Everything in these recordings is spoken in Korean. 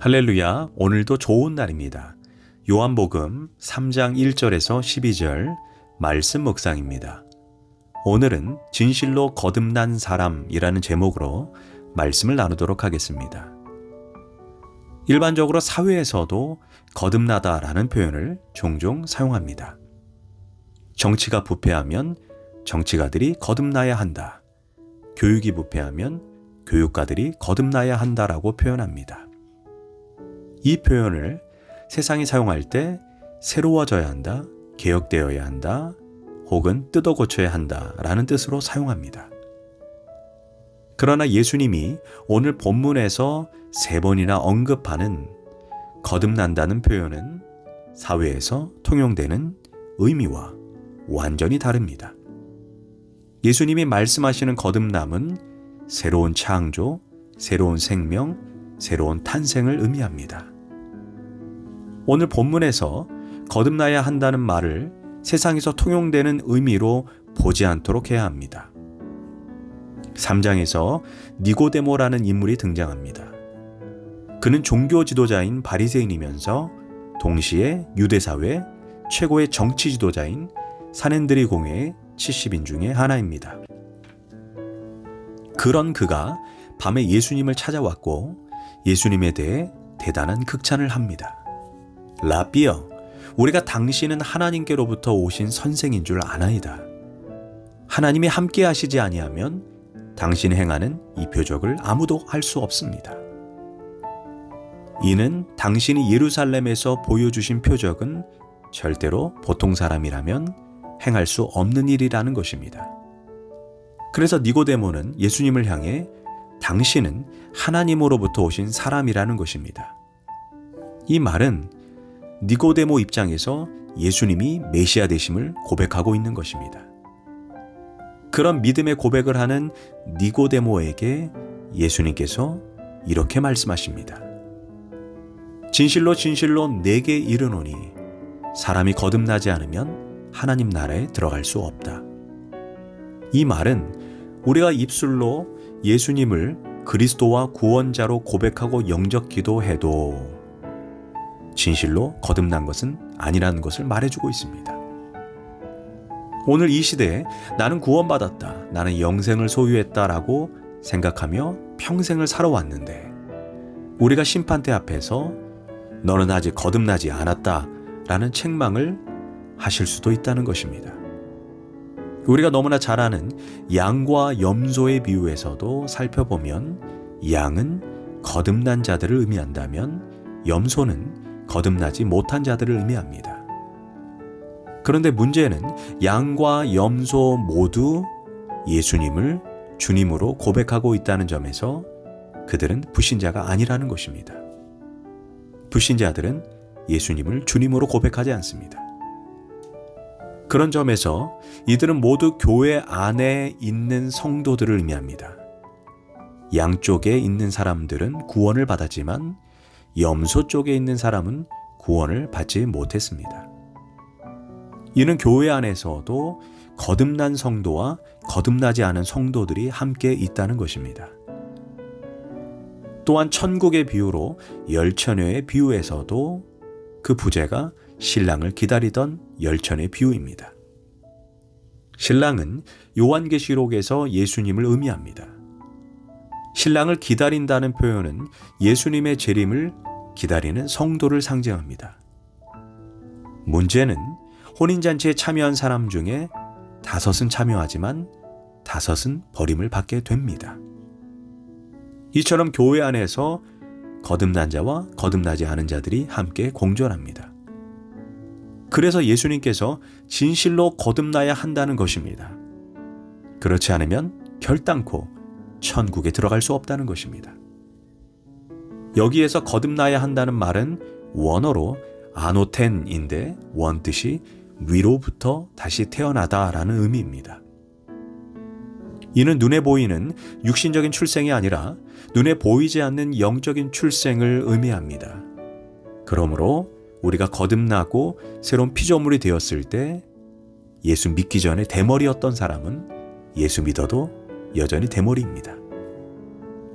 할렐루야, 오늘도 좋은 날입니다. 요한복음 3장 1절에서 12절 말씀 묵상입니다. 오늘은 진실로 거듭난 사람이라는 제목으로 말씀을 나누도록 하겠습니다. 일반적으로 사회에서도 거듭나다라는 표현을 종종 사용합니다. 정치가 부패하면 정치가들이 거듭나야 한다. 교육이 부패하면 교육가들이 거듭나야 한다라고 표현합니다. 이 표현을 세상이 사용할 때 새로워져야 한다, 개혁되어야 한다, 혹은 뜯어 고쳐야 한다라는 뜻으로 사용합니다. 그러나 예수님이 오늘 본문에서 3번이나 언급하는 거듭난다는 표현은 사회에서 통용되는 의미와 완전히 다릅니다. 예수님이 말씀하시는 거듭남은 새로운 창조, 새로운 생명, 새로운 탄생을 의미합니다. 오늘 본문에서 거듭나야 한다는 말을 세상에서 통용되는 의미로 보지 않도록 해야 합니다. 3장에서 니고데모라는 인물이 등장합니다. 그는 종교 지도자인 바리새인이면서 동시에 유대사회 최고의 정치 지도자인 사넨드리 공회의 70인 중에 하나입니다. 그런 그가 밤에 예수님을 찾아왔고 예수님에 대해 대단한 극찬을 합니다. 라비여, 우리가 당신은 하나님께로부터 오신 선생인 줄 아나이다. 하나님이 함께 하시지 아니하면 당신이 행하는 이 표적을 아무도 할 수 없습니다. 이는 당신이 예루살렘에서 보여주신 표적은 절대로 보통 사람이라면 행할 수 없는 일이라는 것입니다. 그래서 니고데모는 예수님을 향해 당신은 하나님으로부터 오신 사람이라는 것입니다. 이 말은 니고데모 입장에서 예수님이 메시아 되심을 고백하고 있는 것입니다. 그런 믿음의 고백을 하는 니고데모에게 예수님께서 이렇게 말씀하십니다. 진실로 진실로 내게 이르노니 사람이 거듭나지 않으면 하나님 나라에 들어갈 수 없다. 이 말은 우리가 입술로 예수님을 그리스도와 구원자로 고백하고 영접기도 해도 진실로 거듭난 것은 아니라는 것을 말해주고 있습니다. 오늘 이 시대에 나는 구원받았다, 나는 영생을 소유했다라고 생각하며 평생을 살아왔는데 우리가 심판대 앞에서 너는 아직 거듭나지 않았다라는 책망을 하실 수도 있다는 것입니다. 우리가 너무나 잘 아는 양과 염소의 비유에서도 살펴보면 양은 거듭난 자들을 의미한다면 염소는 거듭나지 못한 자들을 의미합니다. 그런데 문제는 양과 염소 모두 예수님을 주님으로 고백하고 있다는 점에서 그들은 불신자가 아니라는 것입니다. 불신자들은 예수님을 주님으로 고백하지 않습니다. 그런 점에서 이들은 모두 교회 안에 있는 성도들을 의미합니다. 양쪽에 있는 사람들은 구원을 받았지만 염소 쪽에 있는 사람은 구원을 받지 못했습니다. 이는 교회 안에서도 거듭난 성도와 거듭나지 않은 성도들이 함께 있다는 것입니다. 또한 천국의 비유로 열처녀의 비유에서도 그 부제가 신랑을 기다리던 열처녀의 비유입니다. 신랑은 요한계시록에서 예수님을 의미합니다. 신랑을 기다린다는 표현은 예수님의 재림을 기다리는 성도를 상징합니다. 문제는 혼인잔치에 참여한 사람 중에 5은 참여하지만 5은 버림을 받게 됩니다. 이처럼 교회 안에서 거듭난 자와 거듭나지 않은 자들이 함께 공존합니다. 그래서 예수님께서 진실로 거듭나야 한다는 것입니다. 그렇지 않으면 결단코 천국에 들어갈 수 없다는 것입니다. 여기에서 거듭나야 한다는 말은 원어로 아노텐인데 원뜻이 위로부터 다시 태어나다라는 의미입니다. 이는 눈에 보이는 육신적인 출생이 아니라 눈에 보이지 않는 영적인 출생을 의미합니다. 그러므로 우리가 거듭나고 새로운 피조물이 되었을 때 예수 믿기 전에 대머리였던 사람은 예수 믿어도 여전히 대머리입니다.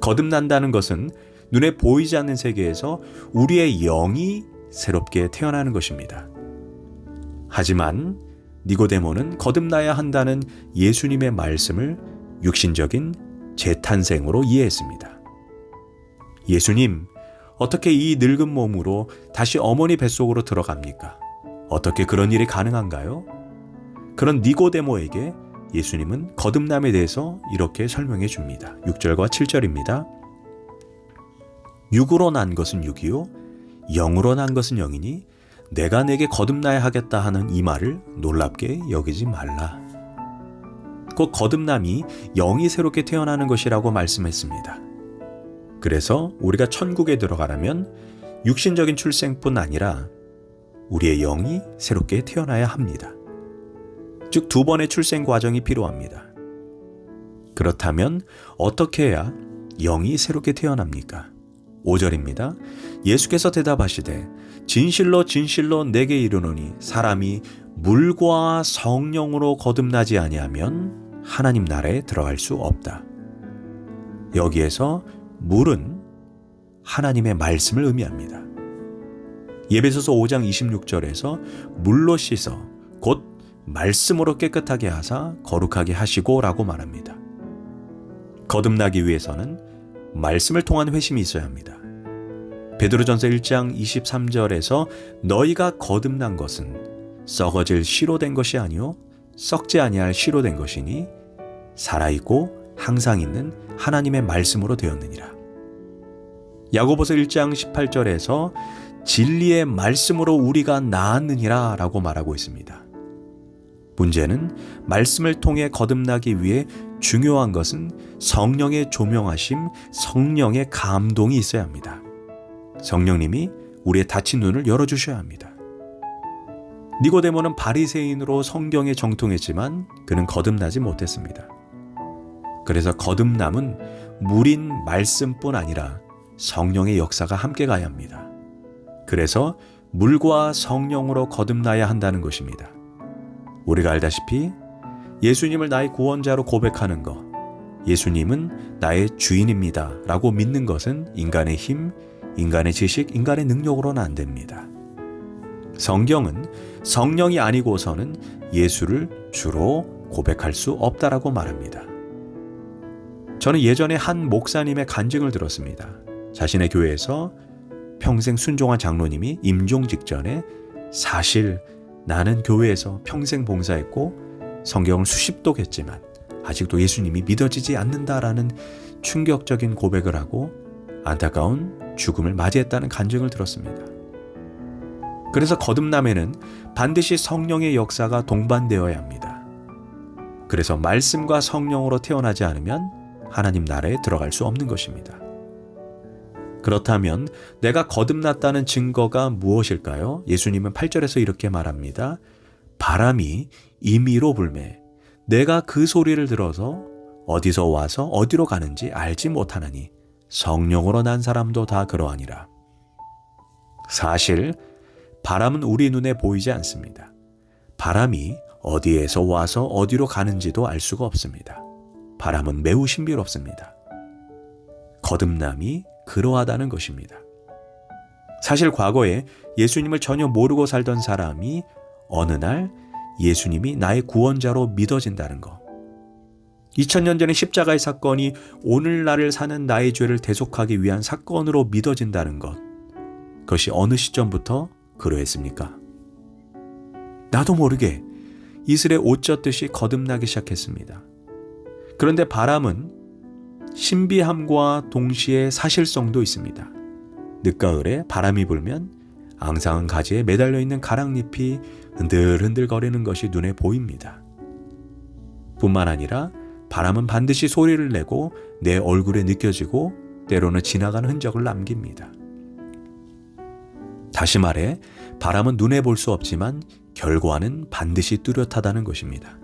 거듭난다는 것은 눈에 보이지 않는 세계에서 우리의 영이 새롭게 태어나는 것입니다. 하지만 니고데모는 거듭나야 한다는 예수님의 말씀을 육신적인 재탄생으로 이해했습니다. 예수님, 어떻게 이 늙은 몸으로 다시 어머니 뱃속으로 들어갑니까? 어떻게 그런 일이 가능한가요? 그런 니고데모에게 예수님은 거듭남에 대해서 이렇게 설명해 줍니다. 6절과 7절입니다. 육으로 난 것은 육이요 영으로 난 것은 영이니 내가 내게 거듭나야 하겠다 하는 이 말을 놀랍게 여기지 말라. 곧 거듭남이 영이 새롭게 태어나는 것이라고 말씀했습니다. 그래서 우리가 천국에 들어가려면 육신적인 출생뿐 아니라 우리의 영이 새롭게 태어나야 합니다. 즉 2번의 출생 과정이 필요합니다. 그렇다면 어떻게 해야 영이 새롭게 태어납니까? 5절입니다. 예수께서 대답하시되 진실로 진실로 내게 이르노니 사람이 물과 성령으로 거듭나지 아니하면 하나님 나라에 들어갈 수 없다. 여기에서 물은 하나님의 말씀을 의미합니다. 에베소서 5장 26절에서 물로 씻어 곧 말씀으로 깨끗하게 하사 거룩하게 하시고 라고 말합니다. 거듭나기 위해서는 말씀을 통한 회심이 있어야 합니다. 베드로전서 1장 23절에서 너희가 거듭난 것은 썩어질 씨로 된 것이 아니요 썩지 아니할 씨로 된 것이니 살아있고 항상 있는 하나님의 말씀으로 되었느니라. 야고보서 1장 18절에서 진리의 말씀으로 우리가 나았느니라 라고 말하고 있습니다. 문제는 말씀을 통해 거듭나기 위해 중요한 것은 성령의 조명하심, 성령의 감동이 있어야 합니다. 성령님이 우리의 닫힌 눈을 열어주셔야 합니다. 니고데모는 바리새인으로 성경에 정통했지만 그는 거듭나지 못했습니다. 그래서 거듭남은 물인 말씀뿐 아니라 성령의 역사가 함께 가야 합니다. 그래서 물과 성령으로 거듭나야 한다는 것입니다. 우리가 알다시피 예수님을 나의 구원자로 고백하는 것, 예수님은 나의 주인입니다 라고 믿는 것은 인간의 힘, 인간의 지식, 인간의 능력으로는 안 됩니다. 성경은 성령이 아니고서는 예수를 주로 고백할 수 없다라고 말합니다. 저는 예전에 한 목사님의 간증을 들었습니다. 자신의 교회에서 평생 순종한 장로님이 임종 직전에 사실 나는 교회에서 평생 봉사했고 성경을 수십 독 했지만 아직도 예수님이 믿어지지 않는다라는 충격적인 고백을 하고 안타까운 죽음을 맞이했다는 간증을 들었습니다. 그래서 거듭남에는 반드시 성령의 역사가 동반되어야 합니다. 그래서 말씀과 성령으로 태어나지 않으면 하나님 나라에 들어갈 수 없는 것입니다. 그렇다면 내가 거듭났다는 증거가 무엇일까요? 예수님은 8절에서 이렇게 말합니다. 바람이 임의로 불매 내가 그 소리를 들어서 어디서 와서 어디로 가는지 알지 못하나니 성령으로 난 사람도 다 그러하니라. 사실 바람은 우리 눈에 보이지 않습니다. 바람이 어디에서 와서 어디로 가는지도 알 수가 없습니다. 바람은 매우 신비롭습니다. 거듭남이 그러하다는 것입니다. 사실 과거에 예수님을 전혀 모르고 살던 사람이 어느 날 예수님이 나의 구원자로 믿어진다는 것. 2000년 전의 십자가의 사건이 오늘날을 사는 나의 죄를 대속하기 위한 사건으로 믿어진다는 것. 그것이 어느 시점부터 그러했습니까? 나도 모르게 이슬에 옷 젖듯이 거듭나기 시작했습니다. 그런데 바람은 신비함과 동시에 사실성도 있습니다. 늦가을에 바람이 불면 앙상한 가지에 매달려 있는 가랑잎이 흔들흔들 거리는 것이 눈에 보입니다. 뿐만 아니라 바람은 반드시 소리를 내고 내 얼굴에 느껴지고 때로는 지나가는 흔적을 남깁니다. 다시 말해 바람은 눈에 볼 수 없지만 결과는 반드시 뚜렷하다는 것입니다.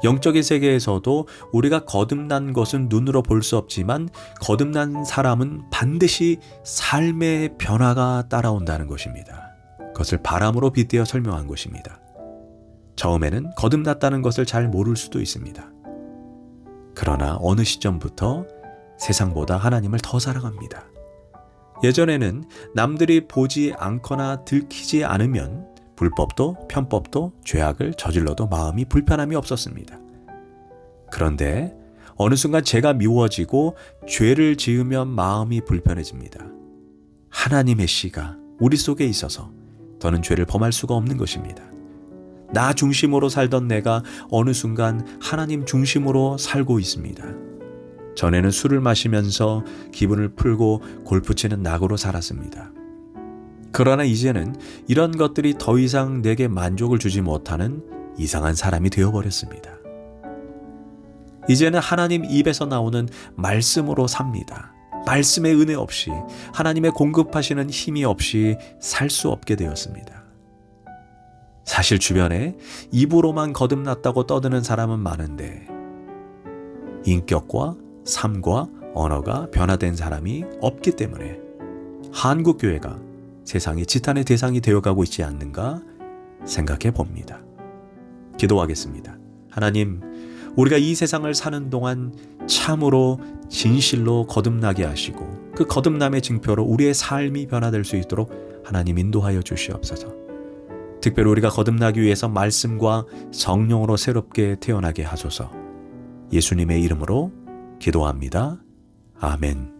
영적인 세계에서도 우리가 거듭난 것은 눈으로 볼 수 없지만 거듭난 사람은 반드시 삶의 변화가 따라온다는 것입니다. 그것을 바람으로 빗대어 설명한 것입니다. 처음에는 거듭났다는 것을 잘 모를 수도 있습니다. 그러나 어느 시점부터 세상보다 하나님을 더 사랑합니다. 예전에는 남들이 보지 않거나 들키지 않으면 불법도 편법도 죄악을 저질러도 마음이 불편함이 없었습니다. 그런데 어느 순간 죄가 미워지고 죄를 지으면 마음이 불편해집니다. 하나님의 씨가 우리 속에 있어서 더는 죄를 범할 수가 없는 것입니다. 나 중심으로 살던 내가 어느 순간 하나님 중심으로 살고 있습니다. 전에는 술을 마시면서 기분을 풀고 골프 치는 낙으로 살았습니다. 그러나 이제는 이런 것들이 더 이상 내게 만족을 주지 못하는 이상한 사람이 되어버렸습니다. 이제는 하나님 입에서 나오는 말씀으로 삽니다. 말씀의 은혜 없이, 하나님의 공급하시는 힘이 없이 살 수 없게 되었습니다. 사실 주변에 입으로만 거듭났다고 떠드는 사람은 많은데 인격과 삶과 언어가 변화된 사람이 없기 때문에 한국교회가 세상의 지탄의 대상이 되어가고 있지 않는가 생각해 봅니다. 기도하겠습니다. 하나님, 우리가 이 세상을 사는 동안 참으로 진실로 거듭나게 하시고 그 거듭남의 증표로 우리의 삶이 변화될 수 있도록 하나님 인도하여 주시옵소서. 특별히 우리가 거듭나기 위해서 말씀과 성령으로 새롭게 태어나게 하소서. 예수님의 이름으로 기도합니다. 아멘.